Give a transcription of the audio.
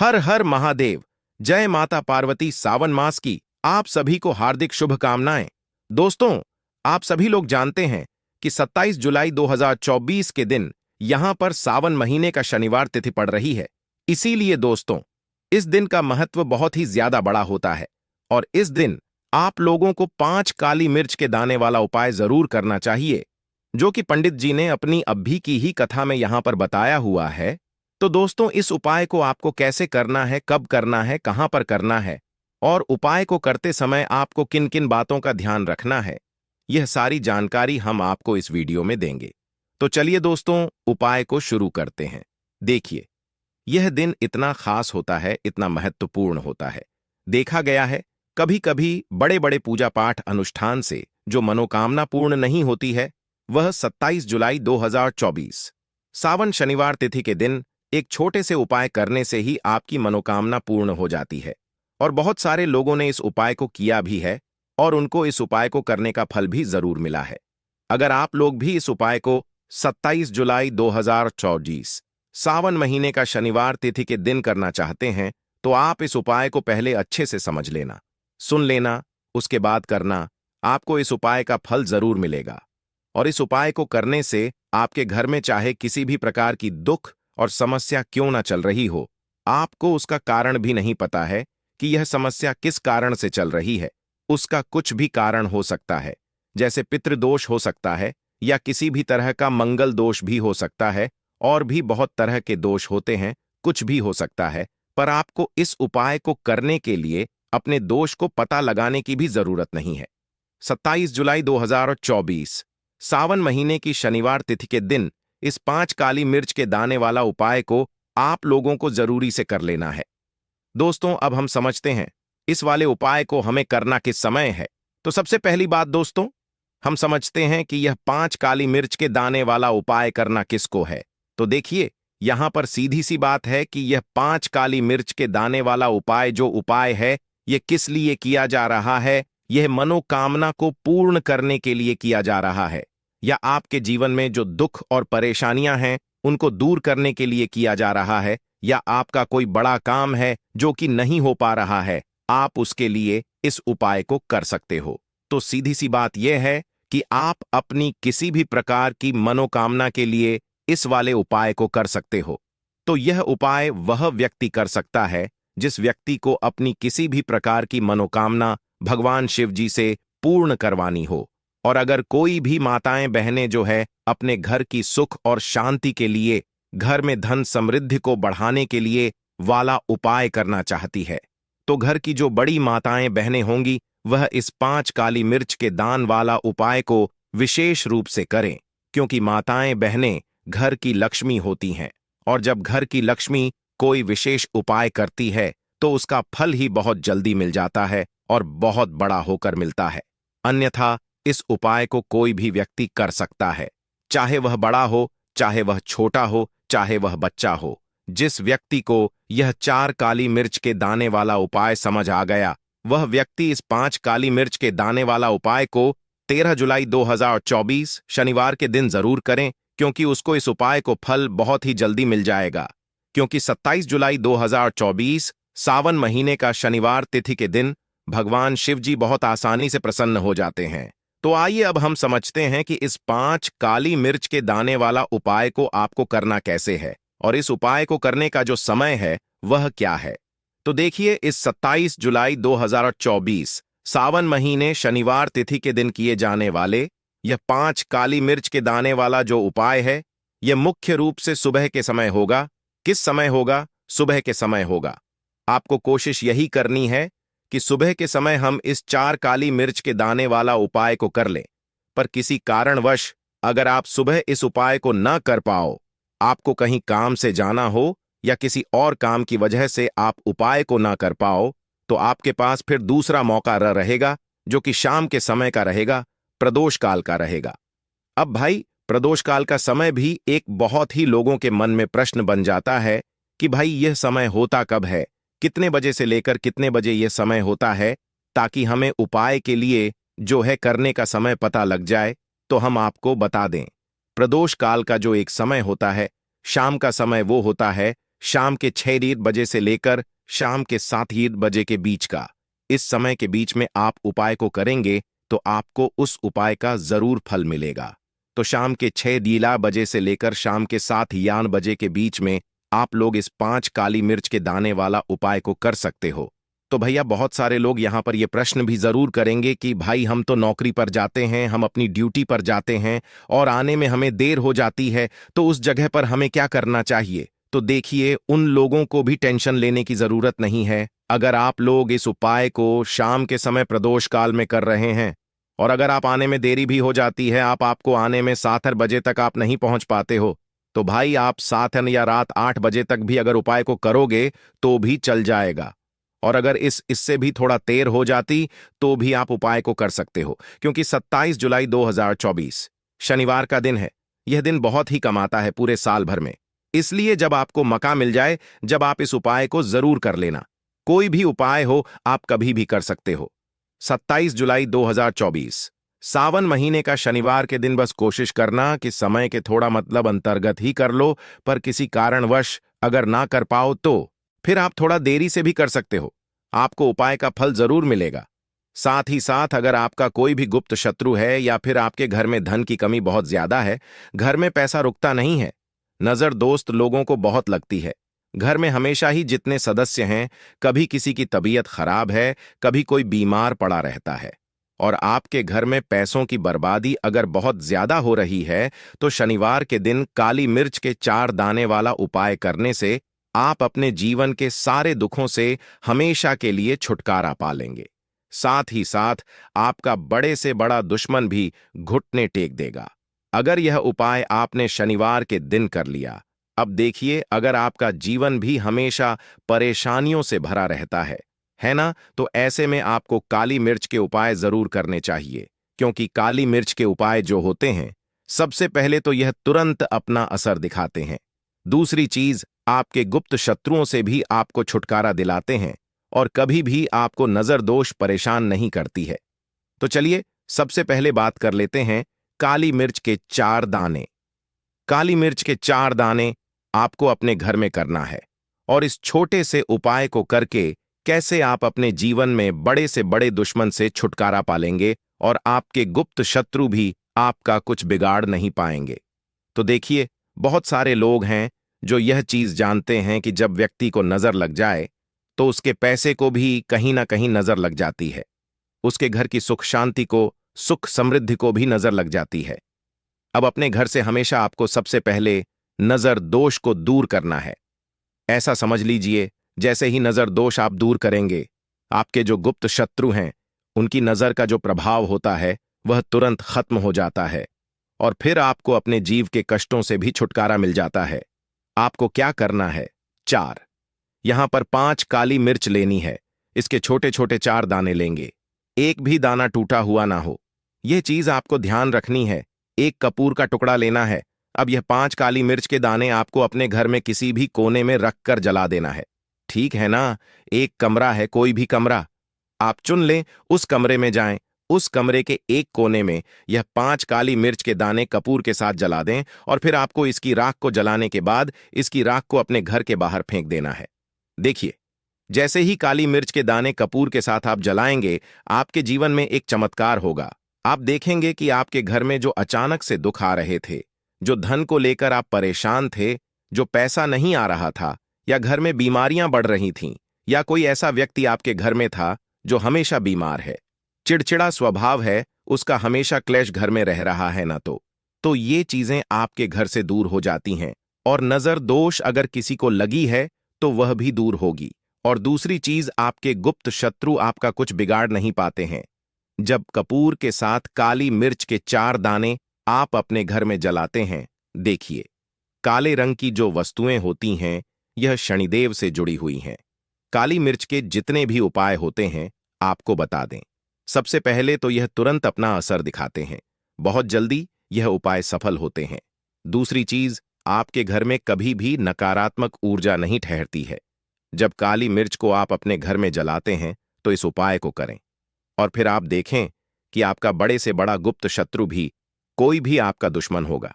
हर हर महादेव। जय माता पार्वती। सावन मास की आप सभी को हार्दिक शुभकामनाएं। दोस्तों, आप सभी लोग जानते हैं कि 27 जुलाई 2024 के दिन यहां पर सावन महीने का शनिवार तिथि पड़ रही है। इसीलिए दोस्तों, इस दिन का महत्व बहुत ही ज्यादा बड़ा होता है और इस दिन आप लोगों को 5 काली मिर्च के दाने वाला उपाय जरूर करना चाहिए, जो कि पंडित जी ने अपनी अभी की ही कथा में यहां पर बताया हुआ है। तो दोस्तों, इस उपाय को आपको कैसे करना है, कब करना है, कहां पर करना है और उपाय को करते समय आपको किन किन बातों का ध्यान रखना है, यह सारी जानकारी हम आपको इस वीडियो में देंगे। तो चलिए दोस्तों, उपाय को शुरू करते हैं। देखिए, यह दिन इतना खास होता है, इतना महत्वपूर्ण होता है। देखा गया है कभी कभी बड़े बड़े पूजा पाठ अनुष्ठान से जो मनोकामना पूर्ण नहीं होती है, वह 27 जुलाई 2024 सावन शनिवार तिथि के दिन एक छोटे से उपाय करने से ही आपकी मनोकामना पूर्ण हो जाती है। और बहुत सारे लोगों ने इस उपाय को किया भी है और उनको इस उपाय को करने का फल भी जरूर मिला है। अगर आप लोग भी इस उपाय को 27 जुलाई 2024 सावन महीने का शनिवार तिथि के दिन करना चाहते हैं, तो आप इस उपाय को पहले अच्छे से समझ लेना, सुन लेना, उसके बाद करना। आपको इस उपाय का फल जरूर मिलेगा। और इस उपाय को करने से आपके घर में चाहे किसी भी प्रकार की दुख और समस्या क्यों ना चल रही हो, आपको उसका कारण भी नहीं पता है कि यह समस्या किस कारण से चल रही है। उसका कुछ भी कारण हो सकता है, जैसे पितृदोष हो सकता है या किसी भी तरह का मंगल दोष भी हो सकता है, और भी बहुत तरह के दोष होते हैं, कुछ भी हो सकता है। पर आपको इस उपाय को करने के लिए अपने दोष को पता लगाने की भी जरूरत नहीं है। 27 जुलाई 2024 सावन महीने की शनिवार तिथि के दिन इस 5 काली मिर्च के दाने वाला उपाय को आप लोगों को जरूरी से कर लेना है। दोस्तों, अब हम समझते हैं इस वाले उपाय को हमें करना किस समय है। तो सबसे पहली बात दोस्तों, हम समझते हैं कि यह 5 काली मिर्च के दाने वाला उपाय करना किसको है। तो देखिए, यहां पर सीधी सी बात है कि यह 5 काली मिर्च के दाने वाला उपाय जो उपाय है, यह किस लिए किया जा रहा है। यह मनोकामना को पूर्ण करने के लिए किया जा रहा है, या आपके जीवन में जो दुख और परेशानियां हैं उनको दूर करने के लिए किया जा रहा है, या आपका कोई बड़ा काम है जो कि नहीं हो पा रहा है, आप उसके लिए इस उपाय को कर सकते हो। तो सीधी सी बात यह है कि आप अपनी किसी भी प्रकार की मनोकामना के लिए इस वाले उपाय को कर सकते हो। तो यह उपाय वह व्यक्ति कर सकता है जिस व्यक्ति को अपनी किसी भी प्रकार की मनोकामना भगवान शिव जी से पूर्ण करवानी हो। और अगर कोई भी माताएं बहनें जो है अपने घर की सुख और शांति के लिए, घर में धन समृद्धि को बढ़ाने के लिए वाला उपाय करना चाहती है, तो घर की जो बड़ी माताएं बहनें होंगी वह इस 5 काली मिर्च के दान वाला उपाय को विशेष रूप से करें, क्योंकि माताएं बहनें घर की लक्ष्मी होती हैं। और जब घर की लक्ष्मी कोई विशेष उपाय करती है तो उसका फल ही बहुत जल्दी मिल जाता है और बहुत बड़ा होकर मिलता है। अन्यथा इस उपाय को कोई भी व्यक्ति कर सकता है, चाहे वह बड़ा हो, चाहे वह छोटा हो, चाहे वह बच्चा हो। जिस व्यक्ति को यह 4 काली मिर्च के दाने वाला उपाय समझ आ गया, वह व्यक्ति इस 5 काली मिर्च के दाने वाला उपाय को 13 जुलाई 2024 शनिवार के दिन जरूर करें, क्योंकि उसको इस उपाय को फल बहुत ही जल्दी मिल जाएगा। क्योंकि 27 जुलाई 2024 सावन महीने का शनिवार तिथि के दिन भगवान शिव जी बहुत आसानी से प्रसन्न हो जाते हैं। तो आइए अब हम समझते हैं कि इस 5 काली मिर्च के दाने वाला उपाय को आपको करना कैसे है और इस उपाय को करने का जो समय है वह क्या है। तो देखिए, इस 27 जुलाई 2024 सावन महीने शनिवार तिथि के दिन किए जाने वाले यह 5 काली मिर्च के दाने वाला जो उपाय है, यह मुख्य रूप से सुबह के समय होगा। किस समय होगा? सुबह के समय होगा। आपको कोशिश यही करनी है कि सुबह के समय हम इस 4 काली मिर्च के दाने वाला उपाय को कर लें। पर किसी कारणवश अगर आप सुबह इस उपाय को न कर पाओ, आपको कहीं काम से जाना हो या किसी और काम की वजह से आप उपाय को ना कर पाओ, तो आपके पास फिर दूसरा मौका रहेगा, जो कि शाम के समय का रहेगा, प्रदोष काल का रहेगा। अब भाई, प्रदोष काल का समय भी एक बहुत ही लोगों के मन में प्रश्न बन जाता है कि भाई यह समय होता कब है, कितने बजे से लेकर कितने बजे यह समय होता है, ताकि हमें उपाय के लिए जो है करने का समय पता लग जाए। तो हम आपको बता दें, प्रदोष काल का जो एक समय होता है, शाम का समय, वो होता है शाम के 6 बजे से लेकर शाम के 7 बजे के बीच का। इस समय के बीच में आप उपाय को करेंगे तो आपको उस उपाय का जरूर फल मिलेगा। तो शाम के 6 बजे से लेकर शाम के 7 बजे के बीच में आप लोग इस 5 काली मिर्च के दाने वाला उपाय को कर सकते हो। तो भैया बहुत सारे लोग यहाँ पर ये प्रश्न भी जरूर करेंगे कि भाई हम तो नौकरी पर जाते हैं, हम अपनी ड्यूटी पर जाते हैं और आने में हमें देर हो जाती है, तो उस जगह पर हमें क्या करना चाहिए? तो देखिए, उन लोगों को भी टेंशन लेने की जरूरत नहीं है। अगर आप लोग इस उपाय को शाम के समय प्रदोष काल में कर रहे हैं और अगर आप आने में देरी भी हो जाती है, आपको आने में 7 बजे तक आप नहीं पहुंच पाते हो, तो भाई आप 7 या रात 8 बजे तक भी अगर उपाय को करोगे तो भी चल जाएगा। और अगर इससे भी थोड़ा देर हो जाती तो भी आप उपाय को कर सकते हो, क्योंकि 27 जुलाई 2024 शनिवार का दिन है। यह दिन बहुत ही कम आता है पूरे साल भर में। इसलिए जब आपको मौका मिल जाए, जब आप इस उपाय को जरूर कर लेना। कोई भी उपाय हो, आप कभी भी कर सकते हो। 27 जुलाई 2024 सावन महीने का शनिवार के दिन बस कोशिश करना कि समय के थोड़ा मतलब अंतर्गत ही कर लो, पर किसी कारणवश अगर ना कर पाओ तो फिर आप थोड़ा देरी से भी कर सकते हो। आपको उपाय का फल जरूर मिलेगा। साथ ही साथ अगर आपका कोई भी गुप्त शत्रु है या फिर आपके घर में धन की कमी बहुत ज्यादा है, घर में पैसा रुकता नहीं है, नजर दोस्त लोगों को बहुत लगती है, घर में हमेशा ही जितने सदस्य हैं, कभी किसी की तबीयत खराब है, कभी कोई बीमार पड़ा रहता है, और आपके घर में पैसों की बर्बादी अगर बहुत ज्यादा हो रही है, तो शनिवार के दिन काली मिर्च के 4 दाने वाला उपाय करने से आप अपने जीवन के सारे दुखों से हमेशा के लिए छुटकारा पा लेंगे। साथ ही साथ आपका बड़े से बड़ा दुश्मन भी घुटने टेक देगा। अगर यह उपाय आपने शनिवार के दिन कर लिया, अब देखिए, अगर आपका जीवन भी हमेशा परेशानियों से भरा रहता है ना, तो ऐसे में आपको काली मिर्च के उपाय जरूर करने चाहिए, क्योंकि काली मिर्च के उपाय जो होते हैं, सबसे पहले तो यह तुरंत अपना असर दिखाते हैं। दूसरी चीज, आपके गुप्त शत्रुओं से भी आपको छुटकारा दिलाते हैं और कभी भी आपको नजर दोष परेशान नहीं करती है। तो चलिए सबसे पहले बात कर लेते हैं काली मिर्च के 4 दाने। काली मिर्च के 4 दाने आपको अपने घर में करना है, और इस छोटे से उपाय को करके कैसे आप अपने जीवन में बड़े से बड़े दुश्मन से छुटकारा पालेंगे और आपके गुप्त शत्रु भी आपका कुछ बिगाड़ नहीं पाएंगे। तो देखिए, बहुत सारे लोग हैं जो यह चीज जानते हैं कि जब व्यक्ति को नजर लग जाए तो उसके पैसे को भी कहीं ना कहीं नजर लग जाती है, उसके घर की सुख शांति को, सुख समृद्धि को भी नजर लग जाती है। अब अपने घर से हमेशा आपको सबसे पहले नजर दोष को दूर करना है। ऐसा समझ लीजिए, जैसे ही नजर दोष आप दूर करेंगे, आपके जो गुप्त शत्रु हैं उनकी नजर का जो प्रभाव होता है वह तुरंत खत्म हो जाता है, और फिर आपको अपने जीव के कष्टों से भी छुटकारा मिल जाता है। आपको क्या करना है? 4 यहां पर 5 काली मिर्च लेनी है। इसके छोटे छोटे 4 दाने लेंगे, एक भी दाना टूटा हुआ ना हो, यह चीज आपको ध्यान रखनी है। एक कपूर का टुकड़ा लेना है। अब यह 5 काली मिर्च के दाने आपको अपने घर में किसी भी कोने में रखकर जला देना है, ठीक है ना? एक कमरा है, कोई भी कमरा आप चुन लें, उस कमरे में जाएं, उस कमरे के एक कोने में यह 5 काली मिर्च के दाने कपूर के साथ जला दें, और फिर आपको इसकी राख को जलाने के बाद इसकी राख को अपने घर के बाहर फेंक देना है। देखिए, जैसे ही काली मिर्च के दाने कपूर के साथ आप जलाएंगे, आपके जीवन में एक चमत्कार होगा। आप देखेंगे कि आपके घर में जो अचानक से दुख आ रहे थे, जो धन को लेकर आप परेशान थे, जो पैसा नहीं आ रहा था, या घर में बीमारियां बढ़ रही थीं, या कोई ऐसा व्यक्ति आपके घर में था जो हमेशा बीमार है, चिड़चिड़ा स्वभाव है, उसका हमेशा क्लेश घर में रह रहा है ना, तो ये चीजें आपके घर से दूर हो जाती हैं। और नजर दोष अगर किसी को लगी है तो वह भी दूर होगी। और दूसरी चीज, आपके गुप्त शत्रु आपका कुछ बिगाड़ नहीं पाते हैं। जब कपूर के साथ काली मिर्च के 4 दाने आप अपने घर में जलाते हैं, देखिए, काले रंग की जो वस्तुएं होती हैं यह शनिदेव से जुड़ी हुई हैं। काली मिर्च के जितने भी उपाय होते हैं आपको बता दें, सबसे पहले तो यह तुरंत अपना असर दिखाते हैं, बहुत जल्दी यह उपाय सफल होते हैं। दूसरी चीज, आपके घर में कभी भी नकारात्मक ऊर्जा नहीं ठहरती है। जब काली मिर्च को आप अपने घर में जलाते हैं तो इस उपाय को करें, और फिर आप देखें कि आपका बड़े से बड़ा गुप्त शत्रु भी, कोई भी आपका दुश्मन होगा,